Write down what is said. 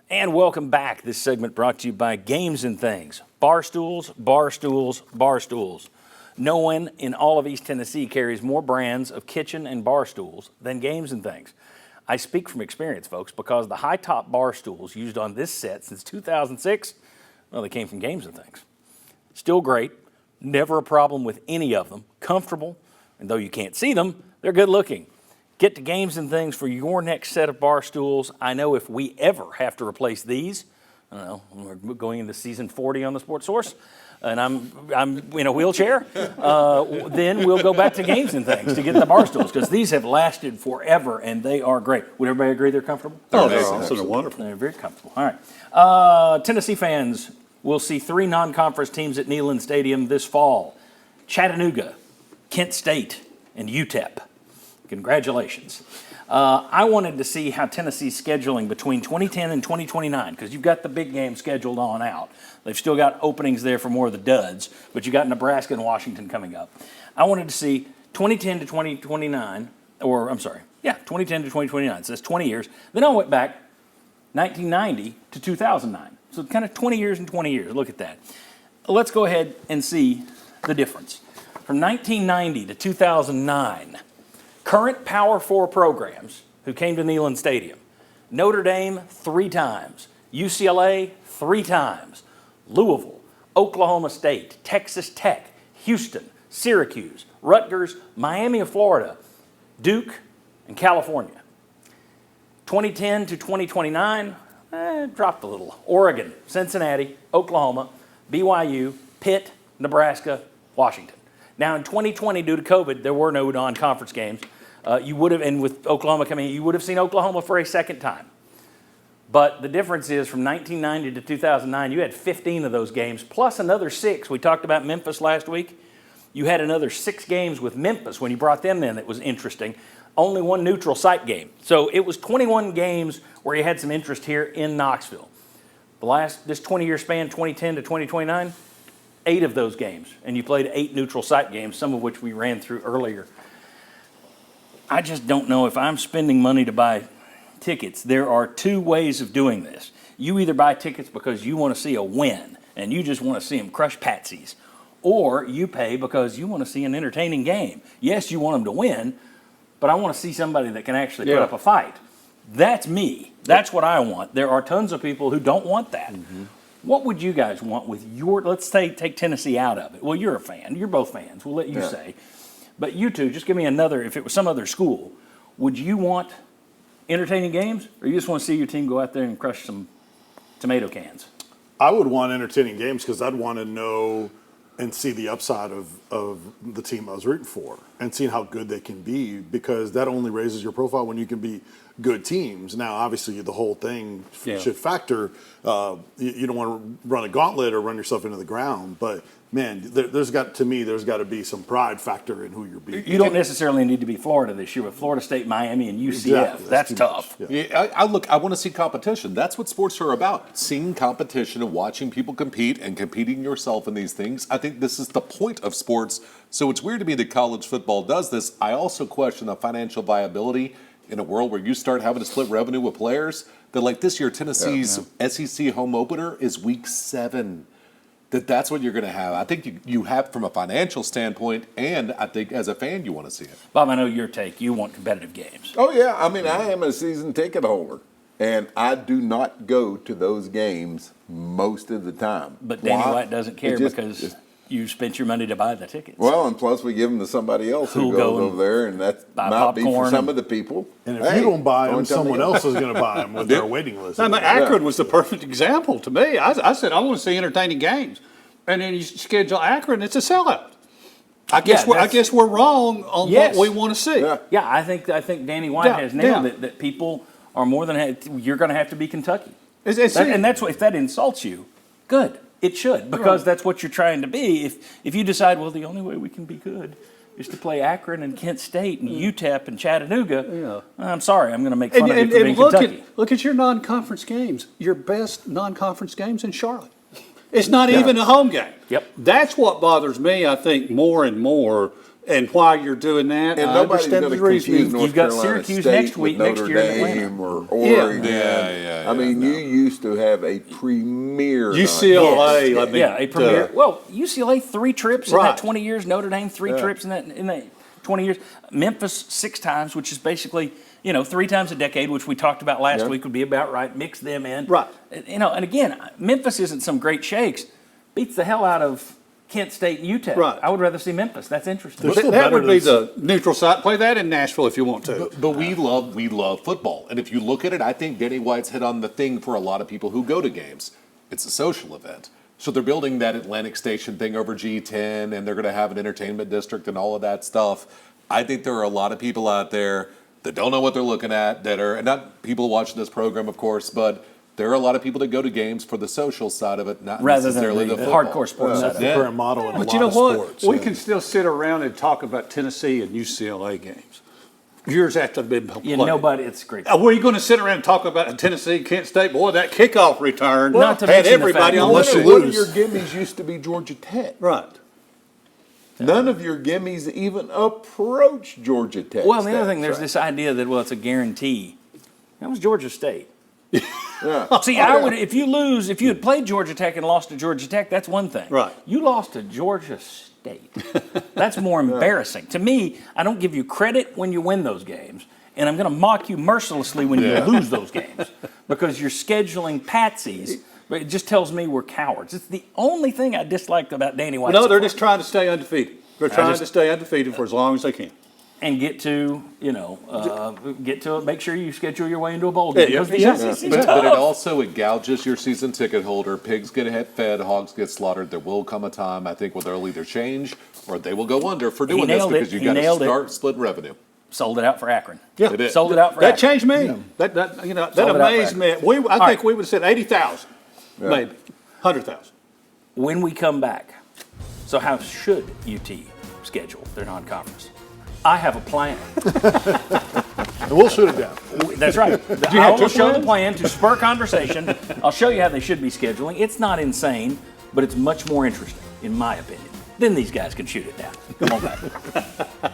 And welcome back. This segment brought to you by Games and Things. Barstools, barstools, barstools. No one in all of East Tennessee carries more brands of kitchen and bar stools than Games and Things. I speak from experience, folks, because the high-top bar stools used on this set since 2006, well, they came from Games and Things. Still great, never a problem with any of them, comfortable, and though you can't see them, they're good looking. Get to Games and Things for your next set of bar stools. I know if we ever have to replace these, I don't know, we're going into season 40 on the Sports Source, and I'm in a wheelchair, then we'll go back to Games and Things to get the bar stools, because these have lasted forever, and they are great. Would everybody agree they're comfortable? Oh, they're absolutely wonderful. They're very comfortable. All right. Tennessee fans will see 3 non-conference teams at Neyland Stadium this fall. Chattanooga, Kent State, and UTEP. Congratulations. I wanted to see how Tennessee's scheduling between 2010 and 2029, because you've got the big game scheduled on out. They've still got openings there for more of the duds, but you got Nebraska and Washington coming up. I wanted to see 2010 to 2029, 2010 to 2029, so that's 20 years. Then I went back 1990 to 2009. So kind of 20 years and 20 years. Look at that. Let's go ahead and see the difference. From 1990 to 2009, current Power 4 programs who came to Neyland Stadium: Notre Dame 3 times, UCLA 3 times, Louisville, Oklahoma State, Texas Tech, Houston, Syracuse, Rutgers, Miami of Florida, Duke, and California. 2010 to 2029, dropped a little. Oregon, Cincinnati, Oklahoma, BYU, Pitt, Nebraska, Washington. Now in 2020, due to COVID, there were no non-conference games. You would have, and with Oklahoma coming in, you would have seen Oklahoma for a second time. But the difference is from 1990 to 2009, you had 15 of those games, plus another 6. We talked about Memphis last week. You had another 6 games with Memphis when you brought them in that was interesting. Only 1 neutral site game. So it was 21 games where you had some interest here in Knoxville. This 20-year span, 2010 to 2029, 8 of those games. And you played 8 neutral site games, some of which we ran through earlier. I just don't know if I'm spending money to buy tickets. There are 2 ways of doing this. You either buy tickets because you want to see a win and you just want to see them crush patsies, or you pay because you want to see an entertaining game. Yes, you want them to win, but I want to see somebody that can actually put up a fight. That's me. That's what I want. There are tons of people who don't want that. Mm-hmm. What would you guys want with let's say, take Tennessee out of it. Well, you're a fan. You're both fans. We'll let you say. But you two, just give me another, if it was some other school, would you want entertaining games, or you just want to see your team go out there and crush some tomato cans? I would want entertaining games because I'd want to know and see the upside of the team I was rooting for and seeing how good they can be, because that only raises your profile when you can be good teams. Now, obviously, the whole thing should factor. You don't want to run a gauntlet or run yourself into the ground, but man, there's got to be some pride factor in who you're beating. You don't necessarily need to be Florida this year with Florida State, Miami, and UCF. Exactly. That's tough. Yeah. I want to see competition. That's what sports are about. Seeing competition and watching people compete and competing yourself in these things. I think this is the point of sports. So it's weird to me that college football does this. I also question the financial viability in a world where you start having to split revenue with players. That like this year, Tennessee's SEC home opener is week 7. That's what you're going to have. I think you have from a financial standpoint, and I think as a fan you want to see it. Bob, I know your take. You want competitive games. Oh, yeah. I mean, I am a season ticket holder, and I do not go to those games most of the time. But Danny White doesn't care because you spent your money to buy the tickets. Well, and plus we give them to somebody else who goes over there, and that might be for some of the people. And if you don't buy them, someone else is going to buy them with their waiting list. I mean, Akron was the perfect example to me. I said, I want to see entertaining games. And then you schedule Akron, it's a sellout. I guess we're wrong on what we want to see. Yeah, I think Danny White has nailed it, that people are more than you're going to have to be Kentucky. And that's what, if that insults you, good. It should, because that's what you're trying to be. If you decide, well, the only way we can be good is to play Akron and Kent State and UTEP and Chattanooga, I'm sorry, I'm going to make fun of you for being Kentucky. Look at your non-conference games. Your best non-conference games in Charlotte. It's not even a home game. Yep. That's what bothers me, I think, more and more and why you're doing that. And I nobody's understand going the to confuse reasoning. North You've got Carolina Syracuse State next week, with next Notre year in Atlanta. Dame or Oregon. Yeah, I mean, you used to have a premier. UCLA, Yes. I mean, yeah, a premier. Well, UCLA 3 trips in Right. that 20 years. Notre Dame 3 trips in that 20 years. Memphis 6 times, which is basically 3 times a decade, which we talked about last week would be about right. Mix them in, Right. And again, Memphis isn't some great shakes. Beats the hell out of Kent State and UTEP. Right. I would rather see Memphis. That's interesting. They're still that better would be than- the neutral site. Play that in Nashville if you want to. But we love football. And if you look at it, I think Danny White's hit on the thing for a lot of people who go to games. It's a social event. So they're building that Atlantic Station thing over G10, and they're going to have an entertainment district and all of that stuff. I think there are a lot of people out there that don't know what they're looking at, that are, and not people watching this program, of course, but there are a lot of people that go to games for the social side of it, not Rather than necessarily the football. hardcore sports side That's of the it. current model in a But lot you know of what? sports. We yeah. can still sit around and talk about Tennessee and UCLA games years after they've been played. Nobody. It's great. Were you going to sit around and talk about Tennessee, Kent State? Boy, that kickoff return Not to had mention the everybody fact on that unless the you field. One of lose. your gimmies used to be Georgia Tech. Right. None of your gimmies even approach Georgia Tech. Well, the other thing, stats, there's right? this idea that it's a guarantee. That was Georgia State. Yeah. See, I would if you had played Georgia Tech and lost to Georgia Tech, that's one thing. Right. You lost to Georgia State. That's more embarrassing. To me, I don't give you credit when you win those games, and I'm going to mock you mercilessly when you lose those games because you're scheduling patsies. But it just tells me we're cowards. It's the only thing I disliked about Danny White. No, so they're far. just trying to stay undefeated. They're trying to stay undefeated for as long as they can. and get to make sure you schedule your way into a bowl game. Yeah, Because the yeah. SEC 's But it tough. also it gouges your season ticket holder. Pigs get fed, hogs get slaughtered. There will come a time, I think, where they'll either change or they will go under for doing this nailed it. because you He got to nailed it. start split revenue. Sold it out for Akron. Yeah. They did. Sold it out for That Akron. changed me. That Sold it out amazed for me. I right. think we would have said 80,000, maybe 100,000. When we come back, so how should UT schedule their non-conference? I have a plan. And we'll shoot it down. That's right. you I have will two show the plans? plan to spur conversation. I'll show you how they should be scheduling. It's not insane, but it's much more interesting, in my opinion. Then these guys can shoot it down. Come on back.